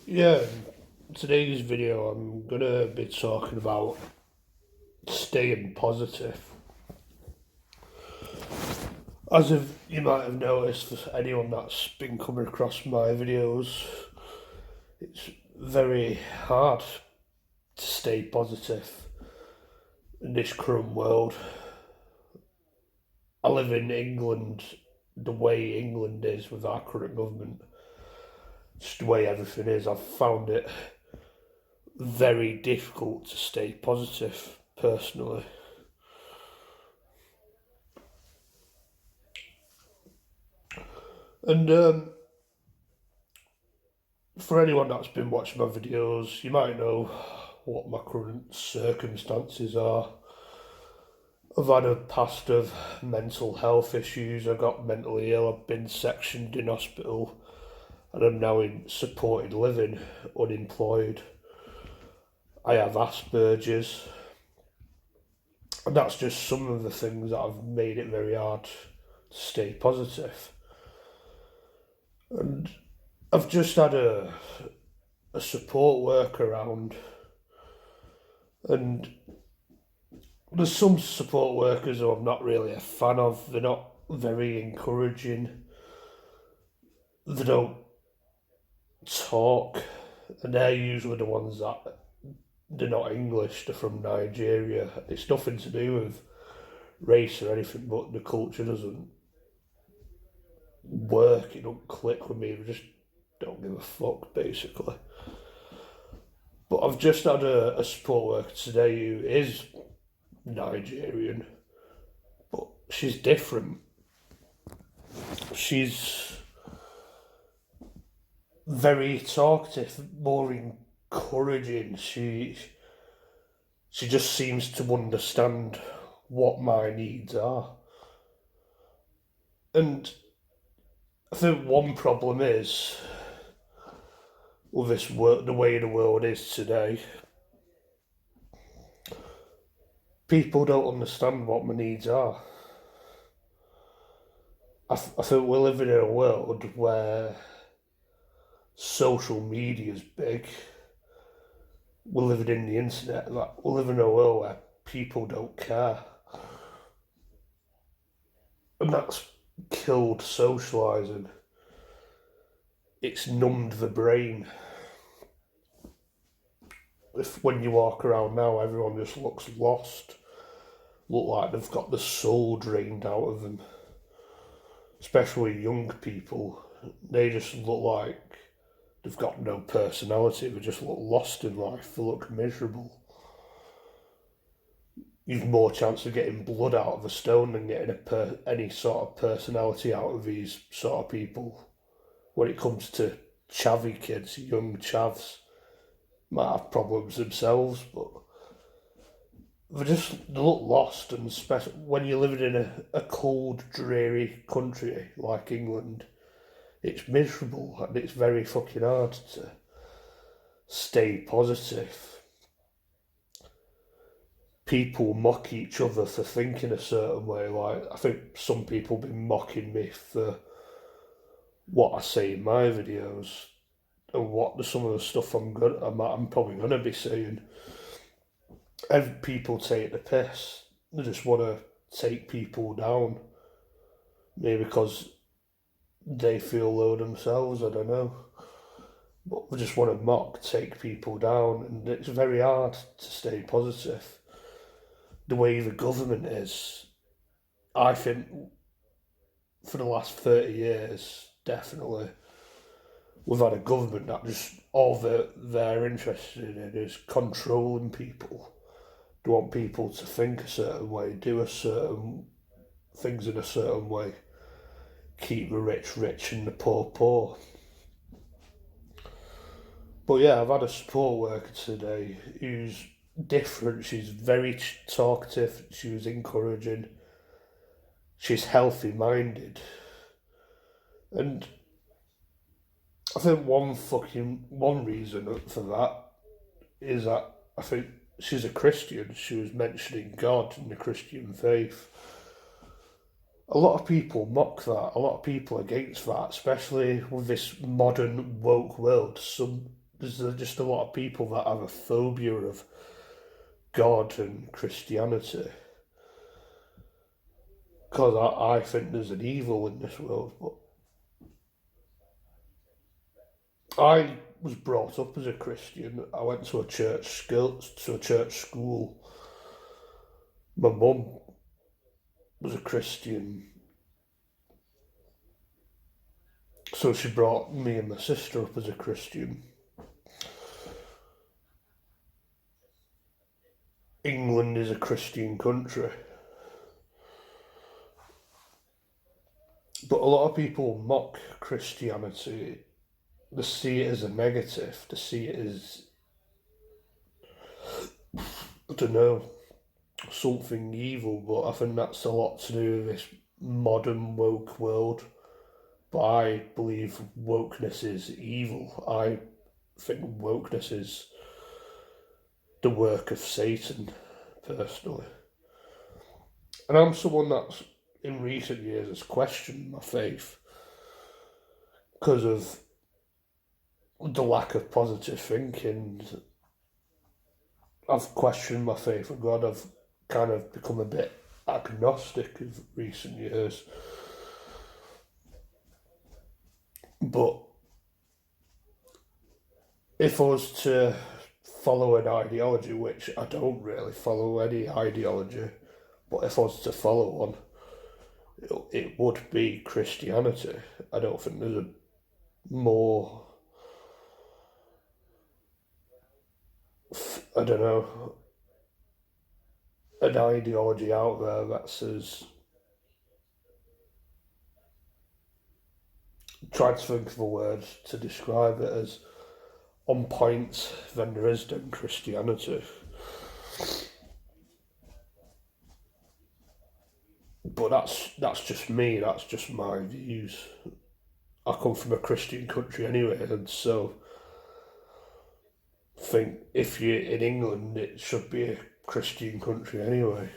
Yeah, in today's video I'm gonna be talking about staying positive. As if you might have noticed, for anyone that's been coming across my videos, it's very hard to stay positive in this current world. I live in England, the way England is with our current government, just the way everything is, I've found it very difficult to stay positive personally. And for anyone that's been watching my videos, you might know what my current circumstances are. I've had a past of mental health issues. I got mentally ill. I've been sectioned in hospital, and I'm now in supported living, unemployed. I have Aspergers, and that's just some of the things that have made it very hard to stay positive. And I've just had a support worker around, and there's some support workers who I'm not really a fan of. They're not very encouraging. They don't talk, and they're usually the ones that they're not English. They're from Nigeria. It's nothing to do with race or anything, but the culture doesn't work. It don't click with me. They just don't give a fuck, basically. But I've just had a support worker today who is Nigerian, but she's different. She's very talkative, more encouraging. She just seems to understand what my needs are. And I think one problem is with this world, the way the world is today, people don't understand what my needs are. I think we're living in a world where social media is big. We're living in the internet. Like, we're living in a world where people don't care, and that's killed socialising. It's numbed the brain. If when you walk around now, everyone just looks lost, look like they've got the soul drained out of them. Especially young people, they just look like they've got no personality. They just look lost in life. They look miserable. You've more chance of getting blood out of a stone than getting any sort of personality out of these sort of people. When it comes to chavvy kids, young chavs might have problems themselves, but they look lost. And especially when you're living in a cold, dreary country like England, it's miserable and it's very fucking hard to stay positive. People mock each other for thinking a certain way. Like, I think some people have been mocking me for what I say in my videos and what some of the stuff I'm probably gonna be saying. People take the piss. They just want to take people down, maybe because they feel low themselves. I don't know, but they just want to mock, take people down, and it's very hard to stay positive. The way the government is, I think, for the last 30 years, definitely, we've had a government that just all they're interested in is controlling people. They want people to think a certain way, do a certain things in a certain way, keep the rich rich and the poor poor. But yeah, I've had a support worker today who's different. She's very talkative. She was encouraging. She's healthy minded, and I think one reason for that is that I think she's a Christian. She was mentioning God and the Christian faith. A lot of people mock that. A lot of people against that, especially with this modern woke world. there's just a lot of people that have a phobia of God and Christianity. Because I think there's an evil in this world, but I was brought up as a Christian. I went to a church school. My mum was a Christian, so she brought me and my sister up as a Christian. England is a Christian country, but a lot of people mock Christianity. They see it as a negative. They see it as, I don't know, something evil. But I think that's a lot to do with this modern woke world. But I believe wokeness is evil. I think wokeness is the work of Satan, personally. And I'm someone that's in recent years has questioned my faith because of the lack of positive thinking. I've questioned my faith in God. I've kind of become a bit agnostic in recent years. But if I was to follow an ideology, which I don't really follow any ideology, but if I was to follow one, it would be Christianity. I don't think there's a more, I don't know, an ideology out there that's as, trying to think of a word to describe it, as on point than there is in Christianity. But that's just me. That's just my views. I come from a Christian country anyway, and so think if you're in England, it should be a Christian country anyway.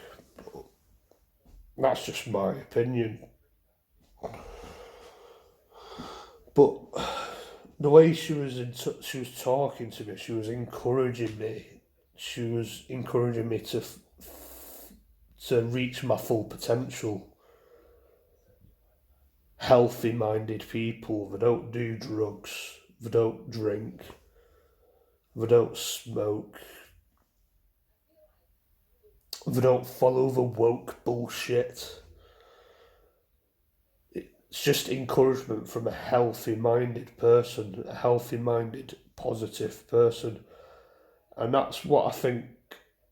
That's just my opinion. But the way she was talking to me, she was encouraging me. She was encouraging me to reach my full potential. Healthy minded people, they don't do drugs, they don't drink, they don't smoke, they don't follow the woke bullshit. It's just encouragement from a healthy minded person, a healthy minded, positive person. And that's what I think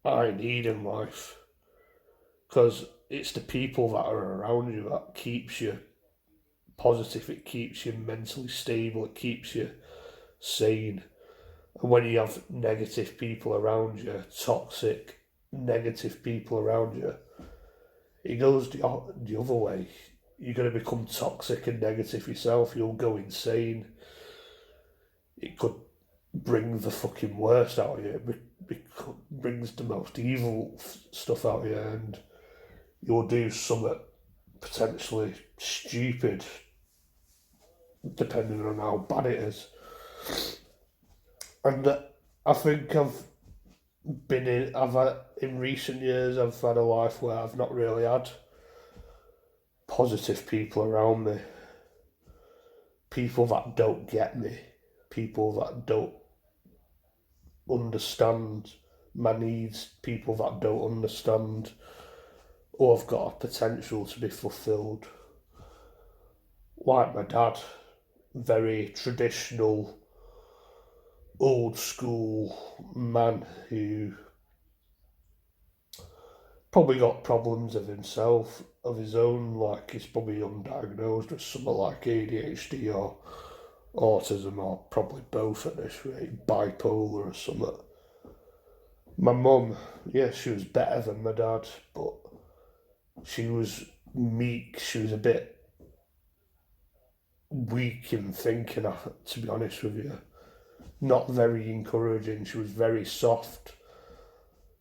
I need in life. Because it's the people that are around you that keeps you positive, it keeps you mentally stable, it keeps you sane. And when you have negative people around you, toxic, negative people around you, it goes the other way. You're going to become toxic and negative yourself, you'll go insane. It could bring the fucking worst out of you. It brings the most evil stuff out of you, and you'll do something potentially stupid, depending on how bad it is. And I think in recent years, I've had a life where I've not really had positive people around me, people that don't get me, people that don't understand my needs, people that don't understand or have got a potential to be fulfilled. Like my dad, very traditional, old school man who probably got problems of himself, of his own, like he's probably undiagnosed with something like ADHD or autism, or probably both at this rate, bipolar or something. My mum, yeah, she was better than my dad, but she was meek, she was a bit weak in thinking, to be honest with you. Not very encouraging, she was very soft.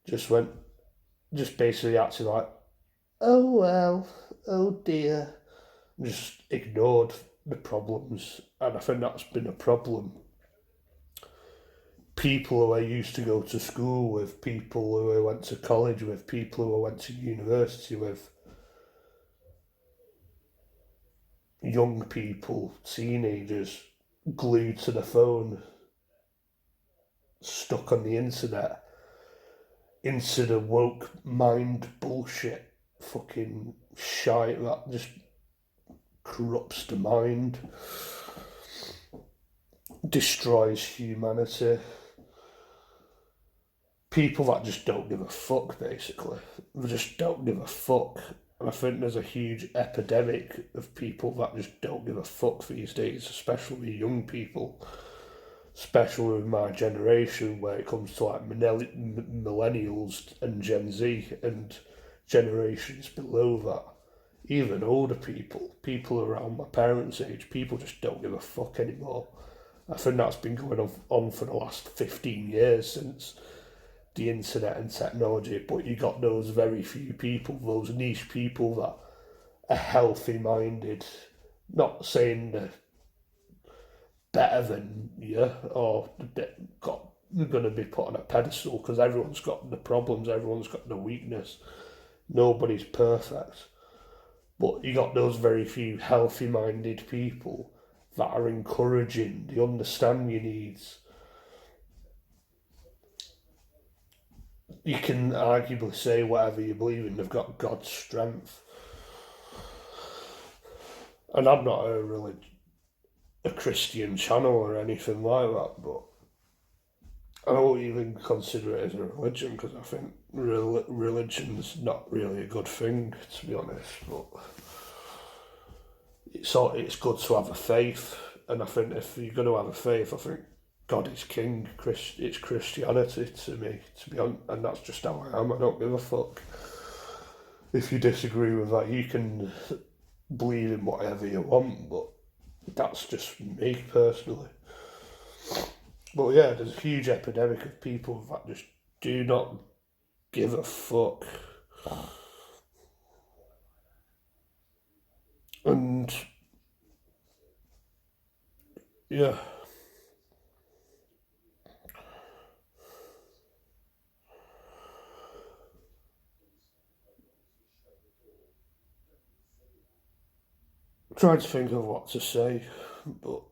Just went, just basically acted like, oh well, oh dear. Just ignored the problems, and I think that's been a problem. people who I used to go to school with, people who I went to college with, people who I went to university with, young people, teenagers, glued to the phone, stuck on the internet, into the woke mind bullshit, fucking shite that just corrupts the mind, destroys humanity. People that just don't give a fuck, basically. They just don't give a fuck. And I think there's a huge epidemic of people that just don't give a fuck these days, especially young people, especially with my generation, where it comes to like millennials and Gen Z and generations below that. Even older people, people around my parents' age, people just don't give a fuck anymore. I think that's been going on for the last 15 years since the internet and technology, but you got those very few people, those niche people that are healthy minded, not saying they're better than you or they're going to be put on a pedestal, because everyone's got the problems, everyone's got the weakness, nobody's perfect. But you got those very few healthy minded people that are encouraging, they understand your needs. You can arguably say whatever you believe in, they've got God's strength. And I'm not a Christian channel or anything like that, but I don't even consider it as a religion, because I think religion's not really a good thing, to be honest. But it's good to have a faith, and I think if you're going to have a faith, I think God is king. It's Christianity to me, to be honest, and that's just how I am. I don't give a fuck. If you disagree with that, you can believe in whatever you want, but that's just me personally. But yeah, there's a huge epidemic of people that just do not give a fuck. And yeah, I'm trying to think of what to say, but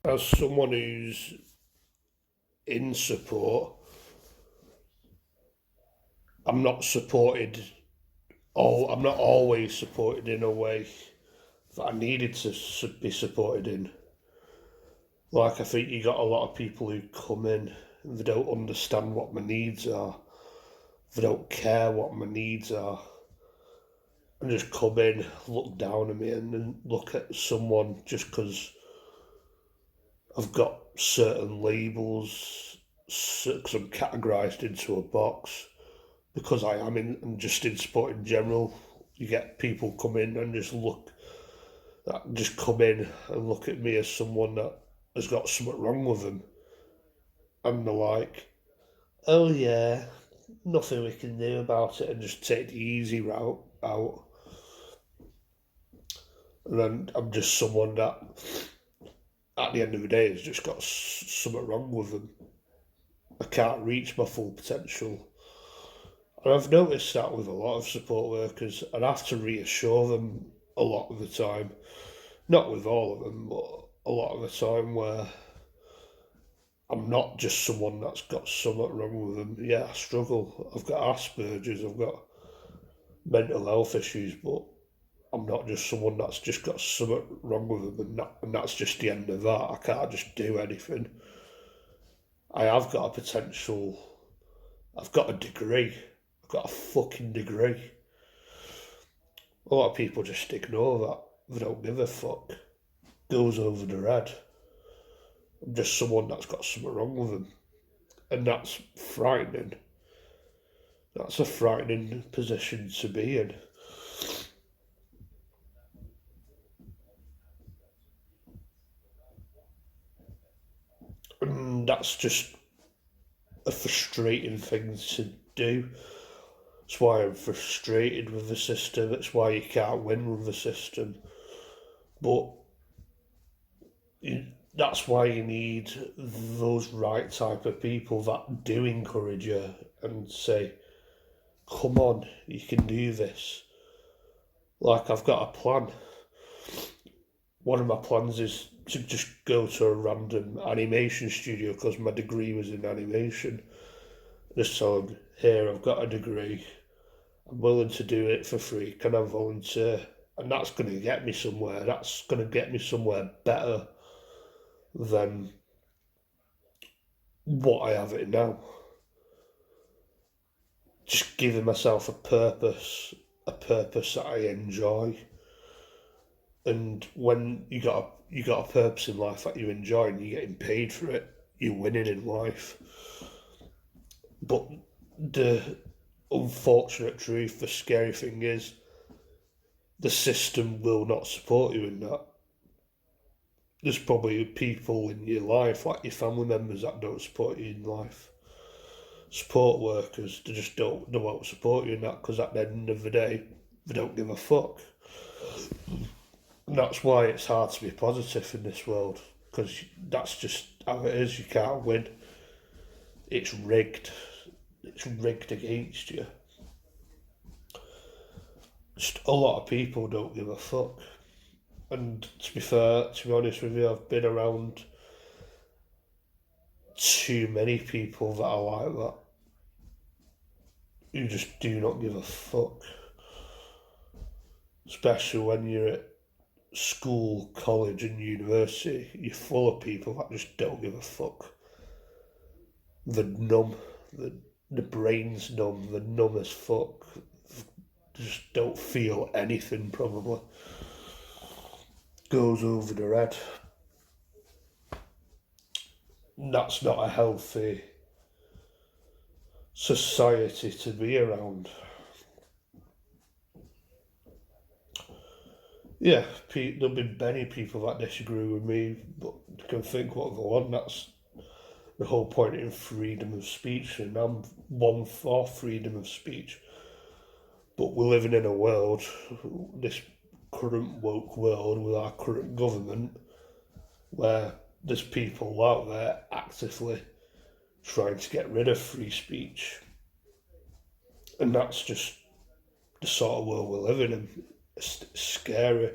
as someone who's in support, I'm not supported. I'm not always supported in a way that I needed to be supported in. Like, I think you got a lot of people who come in and they don't understand what my needs are. They don't care what my needs are. And just come in, look down at me, and then look at someone just because I've got certain labels, because I'm categorised into a box, because I am and just in sport in general. You get people come in and just come in and look at me as someone that has got something wrong with them, and they're like, "Oh yeah, nothing we can do about it," and just take the easy route out. And then I'm just someone that, at the end of the day, has just got something wrong with them. I can't reach my full potential. And I've noticed that with a lot of support workers, and I have to reassure them a lot of the time. Not with all of them, but a lot of the time, where I'm not just someone that's got something wrong with them. Yeah, I struggle. I've got Aspergers, I've got mental health issues, but I'm not just someone that's just got something wrong with them, and that's just the end of that. I can't just do anything. I have got a potential. I've got a degree. I've got a fucking degree. A lot of people just ignore that. They don't give a fuck. Goes over their head. I'm just someone that's got something wrong with them. And that's frightening. That's a frightening position to be in. And that's just a frustrating thing to do. That's why I'm frustrated with the system. It's why you can't win with the system. But that's why you need those right type of people that do encourage you and say, come on, you can do this. Like, I've got a plan. One of my plans is to just go to a random animation studio because my degree was in animation. Just tell them, here, I've got a degree. I'm willing to do it for free. Can I volunteer? And that's going to get me somewhere. That's going to get me somewhere better than what I have it now. Just giving myself a purpose that I enjoy. And when you got a purpose in life that you enjoy and you're getting paid for it, you're winning in life. But the unfortunate truth, the scary thing is, the system will not support you in that. There's probably people in your life, like your family members, that don't support you in life. Support workers, they won't support you in that because at the end of the day, they don't give a fuck. And that's why it's hard to be positive in this world, because that's just how it is. You can't win. It's rigged. It's rigged against you. Just a lot of people don't give a fuck. And to be fair, to be honest with you, I've been around too many people that are like that. You just do not give a fuck. Especially when you're at school, college, and university, you're full of people that just don't give a fuck. They're numb. The brain's numb. They're numb as fuck. They just don't feel anything, probably. Goes over their head. And that's not a healthy society to be around. Yeah, there'll be many people that disagree with me, but they can think what they want. That's the whole point in freedom of speech, and I'm one for freedom of speech. But we're living in a world, this current woke world with our current government, where there's people out there actively trying to get rid of free speech. And that's just the sort of world we're living in. It's scary.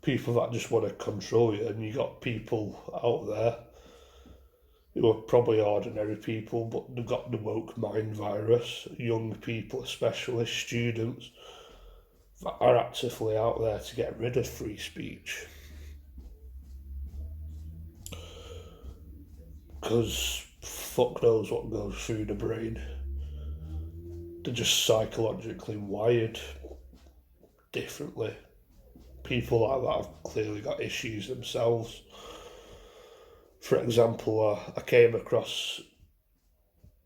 People that just want to control you, and you got people out there who are probably ordinary people, but they've got the woke mind virus. Young people, especially students, that are actively out there to get rid of free speech. Because fuck knows what goes through the brain. They're just psychologically wired differently. People like that have clearly got issues themselves. For example, I came across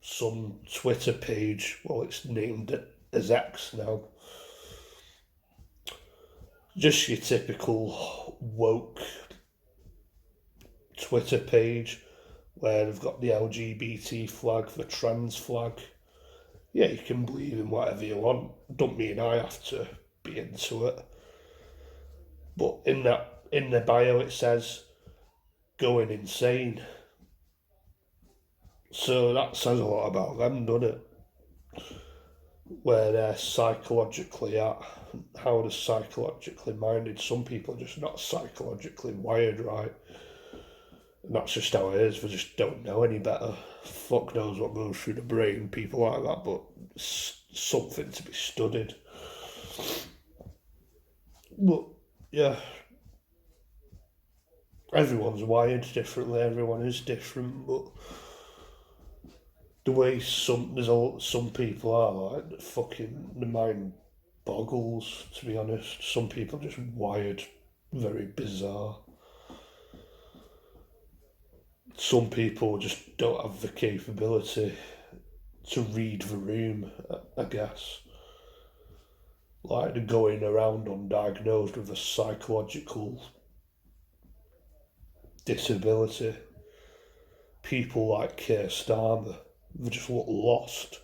some Twitter page, well, it's named as X now. Just your typical woke Twitter page where they've got the LGBT flag, the trans flag. Yeah, you can believe in whatever you want. Don't mean I have to be into it. But in the bio it says going insane. So that says a lot about them, doesn't it? Where they're psychologically at, how they're psychologically minded. Some people are just not psychologically wired right. And that's just how it is. They just don't know any better. Fuck knows what goes through the brain, people like that, but it's something to be studied. But yeah, everyone's wired differently, everyone is different, but the way some people are, like, fucking, the mind boggles, to be honest. Some people just wired very bizarre. Some people just don't have the capability to read the room, I guess. Like, they're going around undiagnosed with a psychological disability. People like Keir Starmer, they just look lost.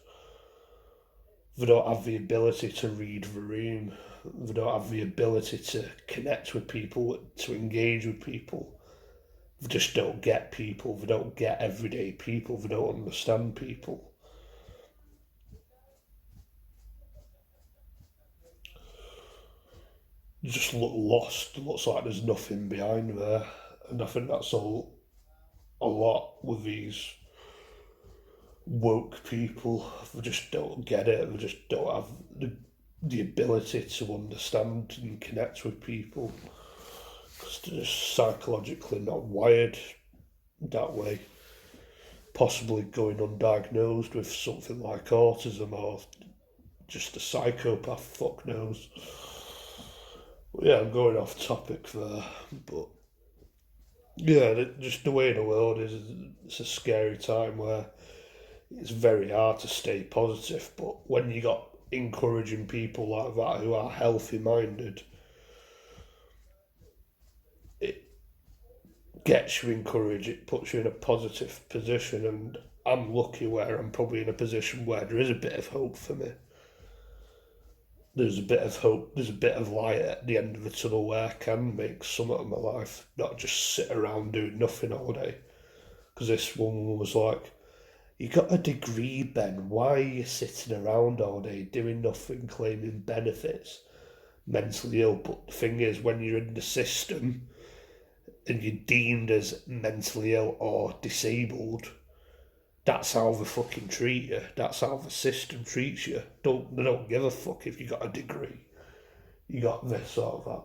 They don't have the ability to read the room. They don't have the ability to connect with people, to engage with people. They just don't get people, they don't get everyday people, they don't understand people. They just look lost, it looks like there's nothing behind there. And I think that's a lot with these woke people. They just don't get it, they just don't have the ability to understand and connect with people because they're just psychologically not wired that way. Possibly going undiagnosed with something like autism or just a psychopath, fuck knows. But yeah, I'm going off topic there, but yeah, just the way the world is, it's a scary time where it's very hard to stay positive. But when you got encouraging people like that who are healthy minded, it gets you encouraged, it puts you in a positive position. And I'm lucky where I'm probably in a position where there is a bit of hope for me. There's a bit of hope, there's a bit of light at the end of the tunnel where I can make something of my life, not just sit around doing nothing all day. Because this woman was like, "You got a degree, Ben. Why are you sitting around all day doing nothing, claiming benefits, mentally ill?" But the thing is, when you're in the system and you're deemed as mentally ill or disabled, that's how they fucking treat you. That's how the system treats you. They don't give a fuck if you got a degree. You got this or that.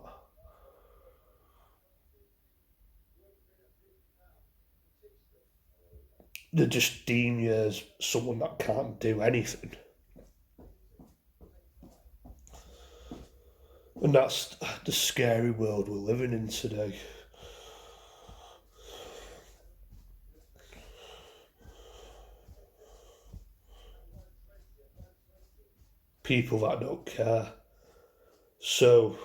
They just deem you as someone that can't do anything. And that's the scary world we're living in today. People that don't care. So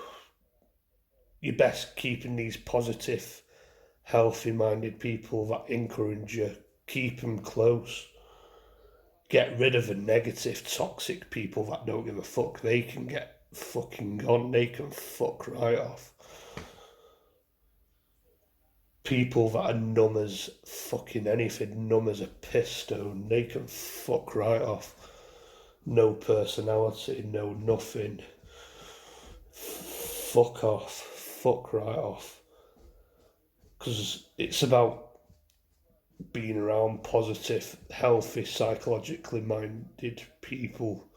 you're best keeping these positive, healthy minded people that encourage you. Keep them close. Get rid of the negative, toxic people that don't give a fuck. They can get fucking gone. They can fuck right off. People that are numb as fucking anything, numb as a pistone, they can fuck right off. No personality, no nothing. Fuck off. Fuck right off. Because it's about being around positive, healthy, psychologically minded people.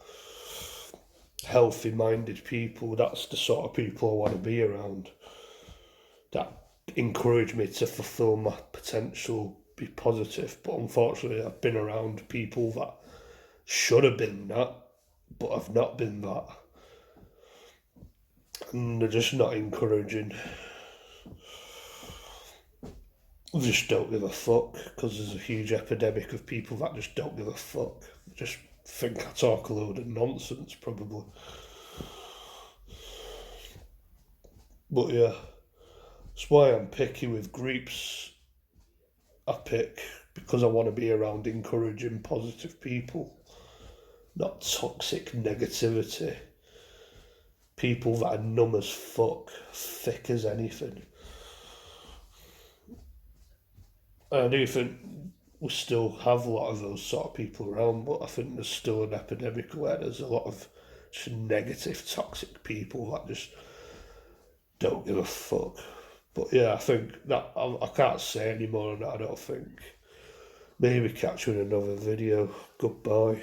Healthy minded people, that's the sort of people I want to be around. That encourage me to fulfill my potential, be positive. But unfortunately, I've been around people that should have been that, but have not been that. And they're just not encouraging. They just don't give a fuck because there's a huge epidemic of people that just don't give a fuck. Just think I talk a load of nonsense, probably. But yeah, that's why I'm picky with groups I pick because I want to be around encouraging positive people, not toxic negativity. People that are numb as fuck, thick as anything. And I do think we still have a lot of those sort of people around, but I think there's still an epidemic where there's a lot of just negative, toxic people that just don't give a fuck. But yeah, I think that I can't say any more on that. I don't think. Maybe catch you in another video. Goodbye.